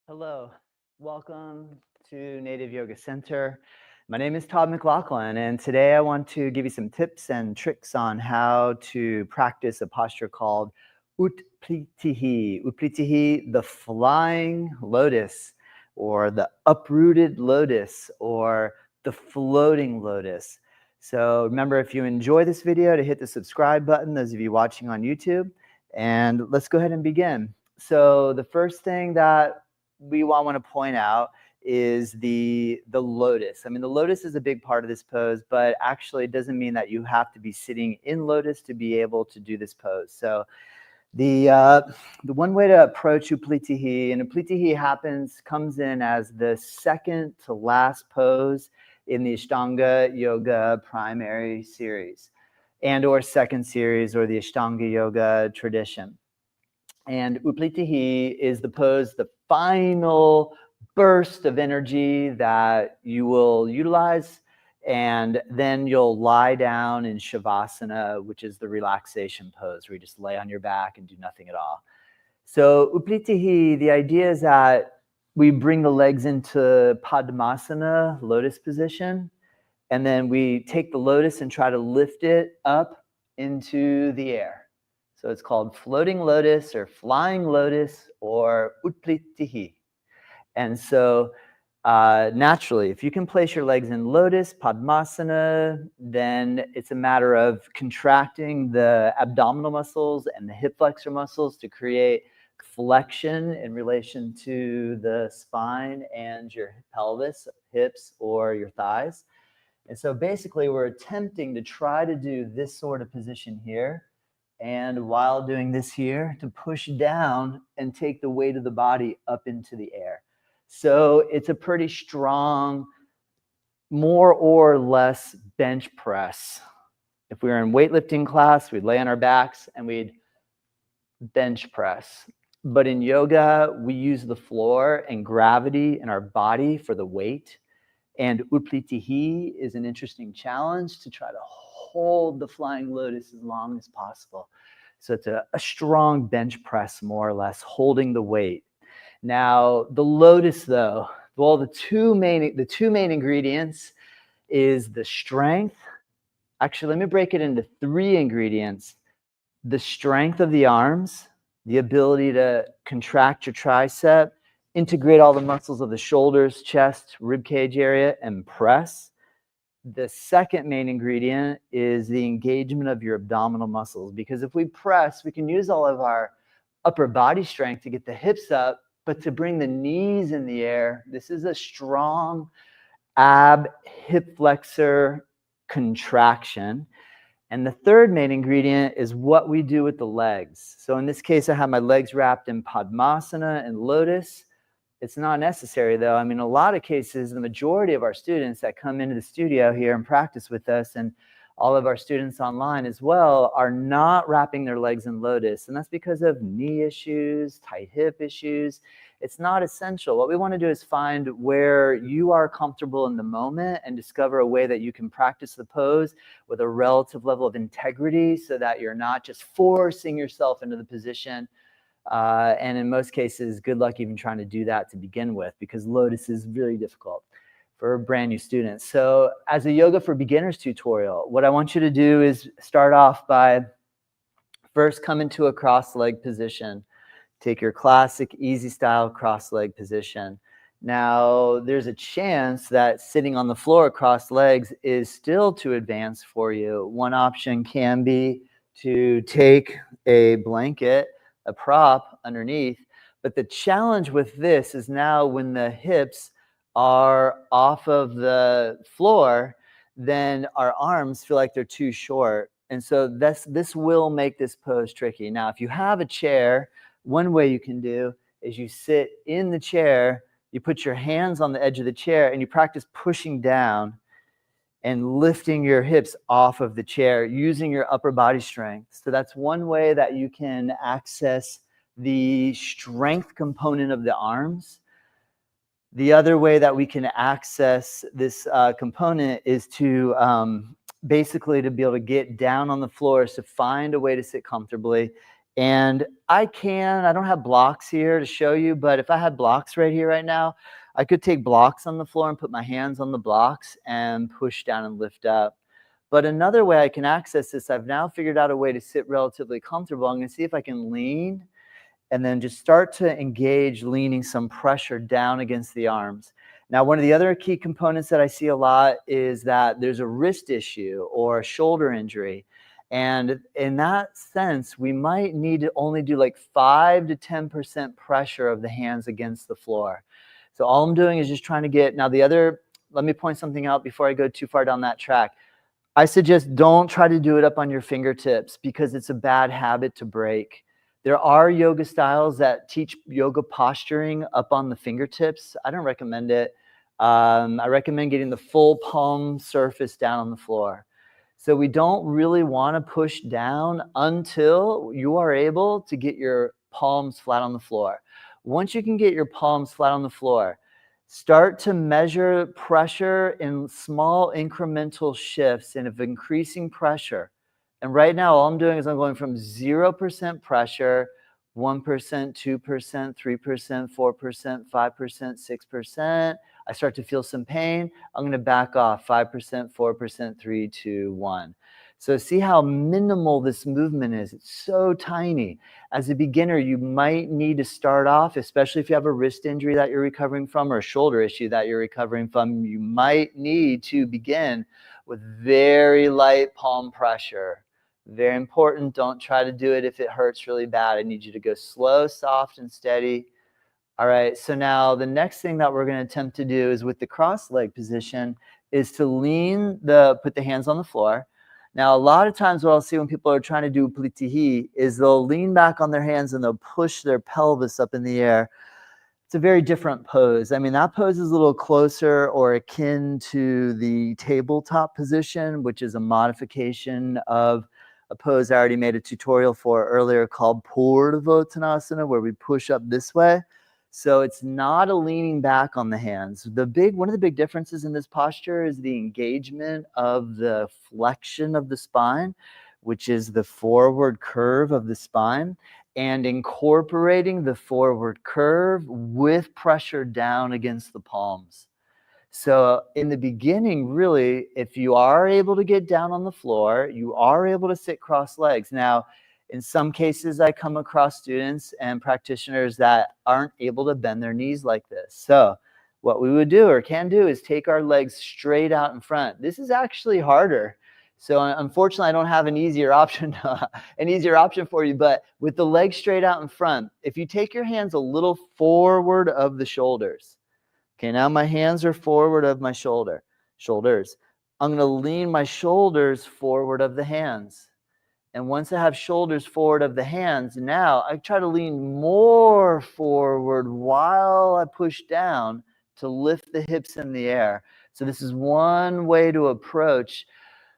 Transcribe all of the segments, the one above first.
Hello, welcome to Native Yoga Center. My name is Todd McLaughlin, and today I want to give you some tips and tricks on how to practice a posture called Utpluthih. Utpluthih, the flying lotus, or the uprooted lotus, or the floating lotus. So remember, if you enjoy this video, to hit the subscribe button, those of you watching on YouTube, and let's go ahead and begin. So the first thing that we want to point out is the lotus. I mean, the lotus is a big part of this pose, but actually it doesn't mean that you have to be sitting in lotus to be able to do this pose. So the one way to approach Utpluthih, and Utpluthih comes in as the second to last pose in the Ashtanga Yoga primary series and or second series, or the Ashtanga Yoga tradition. And Utpluthih is the pose, the final burst of energy that you will utilize, and then you'll lie down in Savasana, which is the relaxation pose, where you just lay on your back and do nothing at all. So Utpluthih, the idea is that we bring the legs into Padmasana, lotus position, and then we take the lotus and try to lift it up into the air. So it's called floating lotus or flying lotus or Utpluthih. And so naturally, if you can place your legs in lotus, Padmasana, then it's a matter of contracting the abdominal muscles and the hip flexor muscles to create flexion in relation to the spine and your pelvis, hips, or your thighs. And so basically, we're attempting to try to do this sort of position here. And while doing this here, to push down and take the weight of the body up into the air. So it's a pretty strong, more or less bench press. If we were in weightlifting class, we'd lay on our backs and we'd bench press. But in yoga, we use the floor and gravity in our body for the weight. And Utpluthih is an interesting challenge to try to hold the flying lotus as long as possible. So it's a strong bench press, more or less, holding the weight. Now, the lotus, though, well, the two main ingredients is the strength. Actually, let me break it into three ingredients. The strength of the arms, the ability to contract your tricep, integrate all the muscles of the shoulders, chest, rib cage area, and press. The second main ingredient is the engagement of your abdominal muscles, because if we press, we can use all of our upper body strength to get the hips up, but to bring the knees in the air, this is a strong ab hip flexor contraction. And the third main ingredient is what we do with the legs. So in this case, I have my legs wrapped in Padmasana and lotus. It's not necessary, though. I mean, a lot of cases, the majority of our students that come into the studio here and practice with us, and all of our students online as well, are not wrapping their legs in lotus. And that's because of knee issues, tight hip issues. It's not essential. What we want to do is find where you are comfortable in the moment and discover a way that you can practice the pose with a relative level of integrity, so that you're not just forcing yourself into the position. And in most cases, good luck even trying to do that to begin with, because lotus is really difficult for brand new students. So as a Yoga for Beginners tutorial, what I want you to do is start off by first come into a cross-leg position. Take your classic easy style cross-leg position. Now, there's a chance that sitting on the floor cross legs is still too advanced for you. One option can be to take a blanket, a prop underneath. But the challenge with this is now when the hips are off of the floor, then our arms feel like they're too short. And so this will make this pose tricky. Now, if you have a chair, one way you can do is you sit in the chair, you put your hands on the edge of the chair, and you practice pushing down and lifting your hips off of the chair using your upper body strength. So that's one way that you can access the strength component of the arms. The other way that we can access this component is to basically to be able to get down on the floor, to find a way to sit comfortably And I don't have blocks here to show you, but if I had blocks right here right now, I could take blocks on the floor and put my hands on the blocks and push down and lift up. But another way I can access this, I've now figured out a way to sit relatively comfortable. I'm going to see if I can lean and then just start to engage leaning some pressure down against the arms. Now, one of the other key components that I see a lot is that there's a wrist issue or a shoulder injury. And in that sense, we might need to only do like 5 to 10% pressure of the hands against the floor. So all I'm doing is just trying to get, now let me point something out before I go too far down that track. I suggest don't try to do it up on your fingertips because it's a bad habit to break. There are yoga styles that teach yoga posturing up on the fingertips. I don't recommend it. I recommend getting the full palm surface down on the floor. So we don't really want to push down until you are able to get your palms flat on the floor. Once you can get your palms flat on the floor, start to measure pressure in small incremental shifts and of increasing pressure. And right now, all I'm doing is I'm going from 0% pressure, 1%, 2%, 3%, 4%, 5%, 6%. I start to feel some pain. I'm going to back off 5%, 4%, 3, 2, 1. So see how minimal this movement is. It's so tiny. As a beginner, you might need to start off, especially if you have a wrist injury that you're recovering from or a shoulder issue that you're recovering from, you might need to begin with very light palm pressure. Very important. Don't try to do it if it hurts really bad. I need you to go slow, soft, and steady. All right, so now the next thing that we're going to attempt to do is with the cross leg position is to put the hands on the floor. Now, a lot of times what I'll see when people are trying to do utpluthih is they'll lean back on their hands and they'll push their pelvis up in the air. It's a very different pose. I mean, that pose is a little closer or akin to the tabletop position, which is a modification of a pose I already made a tutorial for earlier called Purdvottanasana, where we push up this way. So it's not a leaning back on the hands. One of the big differences in this posture is the engagement of the flexion of the spine, which is the forward curve of the spine, and incorporating the forward curve with pressure down against the palms. So in the beginning, really, if you are able to get down on the floor, you are able to sit cross legs. Now, in some cases, I come across students and practitioners that aren't able to bend their knees like this. So what we would do or can do is take our legs straight out in front. This is actually harder. So unfortunately, I don't have an easier option for you, but with the legs straight out in front, if you take your hands a little forward of the shoulders. Okay, now my hands are forward of my shoulders. I'm going to lean my shoulders forward of the hands. And once I have shoulders forward of the hands, now I try to lean more forward while I push down to lift the hips in the air. So this is one way to approach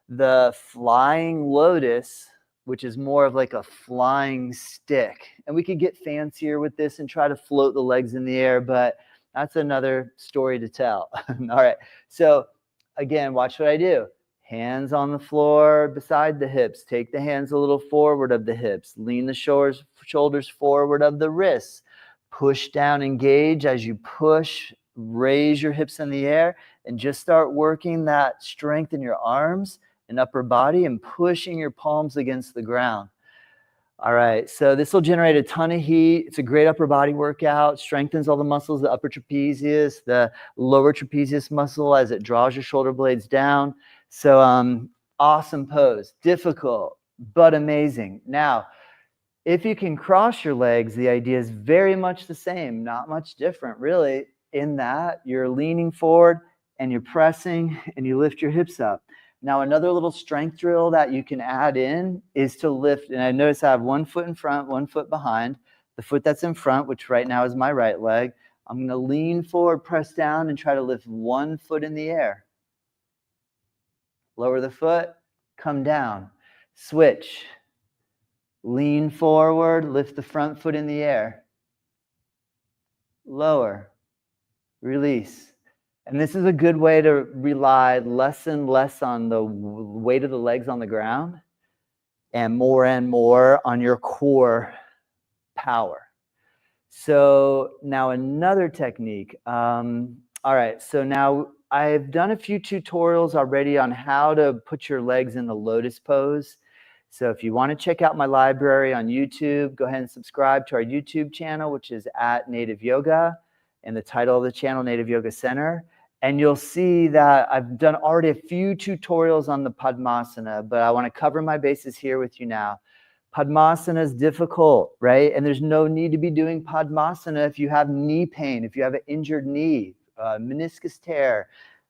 the flying lotus, which is more of like a flying stick. And we could get fancier with this and try to float the legs in the air, but that's another story to tell. All right. So again, watch what I do. Hands on the floor beside the hips. Take the hands a little forward of the hips. Lean the shoulders forward of the wrists. Push down, engage as you push. Raise your hips in the air and just start working that strength in your arms and upper body and pushing your palms against the ground. All right, so this will generate a ton of heat. It's a great upper body workout. Strengthens all the muscles, the upper trapezius, the lower trapezius muscle as it draws your shoulder blades down. So awesome pose. Difficult, but amazing. Now, if you can cross your legs, the idea is very much the same, not much different, really, in that you're leaning forward and you're pressing and you lift your hips up. Now, another little strength drill that you can add in is to lift. And I notice I have one foot in front, one foot behind. The foot that's in front, which right now is my right leg, I'm going to lean forward, press down, and try to lift one foot in the air. Lower the foot, come down. Switch. Lean forward, lift the front foot in the air. Lower. Release. And this is a good way to rely less and less on the weight of the legs on the ground and more on your core power. So now another technique. All right, so now I've done a few tutorials already on how to put your legs in the lotus pose. So if you want to check out my library on YouTube, go ahead and subscribe to our YouTube channel, which is at Native Yoga, and the title of the channel, Native Yoga Center. And you'll see that I've done already a few tutorials on the Padmasana, but I want to cover my bases here with you now. Padmasana is difficult, right? And there's no need to be doing Padmasana if you have knee pain, if you have an injured knee, meniscus tear,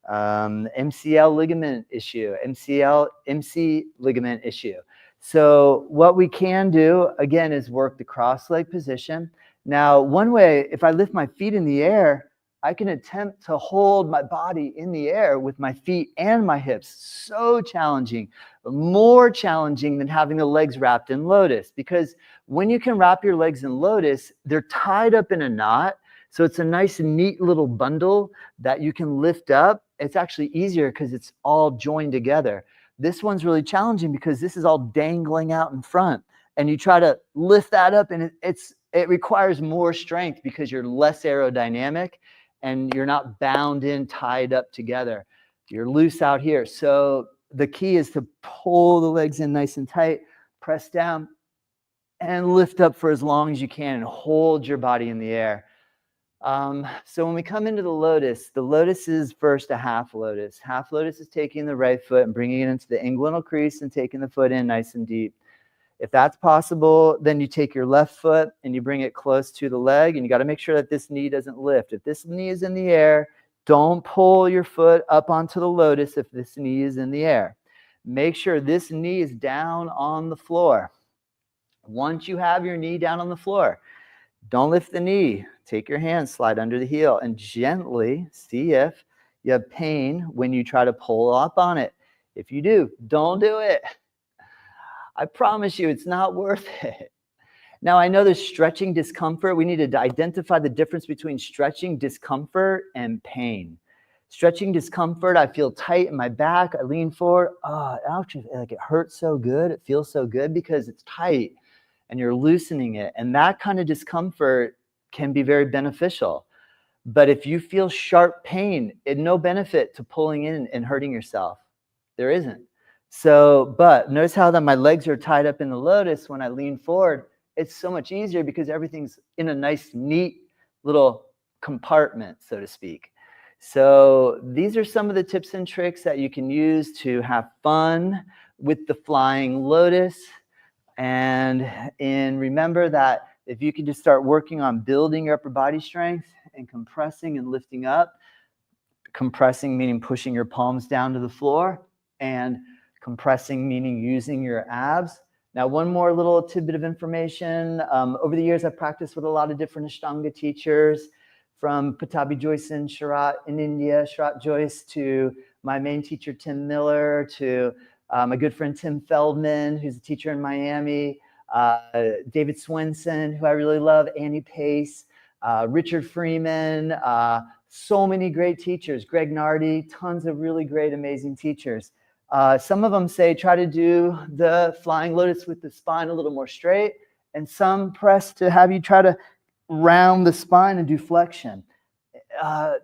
MCL ligament issue, MC ligament issue. So what we can do, again, is work the cross-leg position. Now, one way, if I lift my feet in the air, I can attempt to hold my body in the air with my feet and my hips. So challenging, more challenging than having the legs wrapped in lotus, because when you can wrap your legs in lotus, they're tied up in a knot. So it's a nice, neat little bundle that you can lift up. It's actually easier because it's all joined together. This one's really challenging because this is all dangling out in front, and you try to lift that up, and it requires more strength because you're less aerodynamic and you're not bound in, tied up together. You're loose out here. So the key is to pull the legs in nice and tight, press down, and lift up for as long as you can and hold your body in the air. So when we come into the lotus is first a half lotus. Half lotus is taking the right foot and bringing it into the inguinal crease and taking the foot in nice and deep. If that's possible, then you take your left foot and you bring it close to the leg, and you got to make sure that this knee doesn't lift. If this knee is in the air, don't pull your foot up onto the lotus if this knee is in the air. Make sure this knee is down on the floor. Once you have your knee down on the floor, don't lift the knee. Take your hand, slide under the heel, and gently see if you have pain when you try to pull up on it. If you do, don't do it. I promise you, it's not worth it. Now, I know there's stretching discomfort. We need to identify the difference between stretching discomfort and pain. Stretching discomfort, I feel tight in my back. I lean forward. Oh, actually, like it hurts so good. It feels so good because it's tight and you're loosening it. And that kind of discomfort can be very beneficial. But if you feel sharp pain, it's no benefit to pulling in and hurting yourself. There isn't. So, but notice how that my legs are tied up in the lotus. When I lean forward, it's so much easier because everything's in a nice, neat little compartment, so to speak. So these are some of the tips and tricks that you can use to have fun with the flying lotus. And remember that if you can just start working on building your upper body strength and compressing and lifting up, compressing meaning pushing your palms down to the floor, and compressing meaning using your abs. Now, one more little tidbit of information. Over the years, I've practiced with a lot of different Ashtanga teachers, from Patabi Joyce in Sharat in India, Sharat Joyce, to my main teacher, Tim Miller, to my good friend, Tim Feldman, who's a teacher in Miami, David Swenson, who I really love, Annie Pace, Richard Freeman, so many great teachers, Greg Nardi, tons of really great, amazing teachers. Some of them say try to do the flying lotus with the spine a little more straight, and some press to have you try to round the spine and do flexion.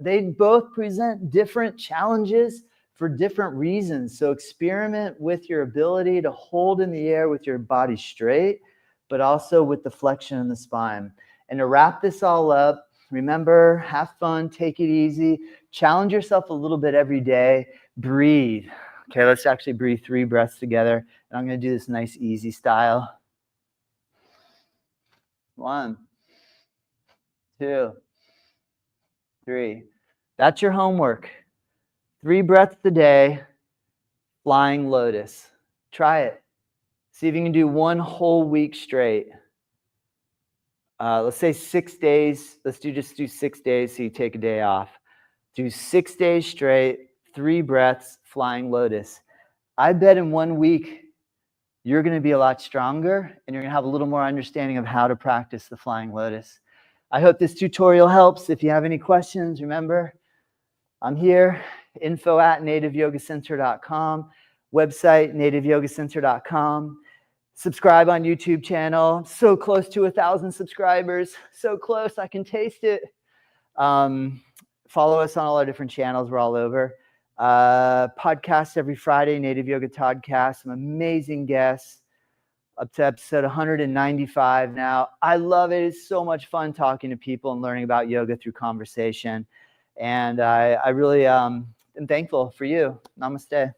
They both present different challenges for different reasons. So experiment with your ability to hold in the air with your body straight, but also with the flexion in the spine. And to wrap this all up, remember, have fun, take it easy, challenge yourself a little bit every day, breathe. Okay, let's actually breathe 3 breaths together. And I'm going to do this nice, easy style. 1, 2, 3. That's your homework. 3 breaths a day, flying lotus. Try it. See if you can do 1 whole week straight. Let's say 6 days. Let's just do 6 days so you take a day off. Do 6 days straight, 3 breaths, flying lotus. I bet in 1 week, you're going to be a lot stronger and you're going to have a little more understanding of how to practice the flying lotus. I hope this tutorial helps. If you have any questions, remember, I'm here, info@nativeyogacenter.com, website, nativeyogacenter.com. Subscribe on YouTube channel. So close to 1,000 subscribers. So close, I can taste it. Follow us on all our different channels. We're all over. Podcast every Friday, Native Yoga Toddcast. Some amazing guests. Up to episode 195 now. I love it. It's so much fun talking to people and learning about yoga through conversation. And I really am thankful for you. Namaste.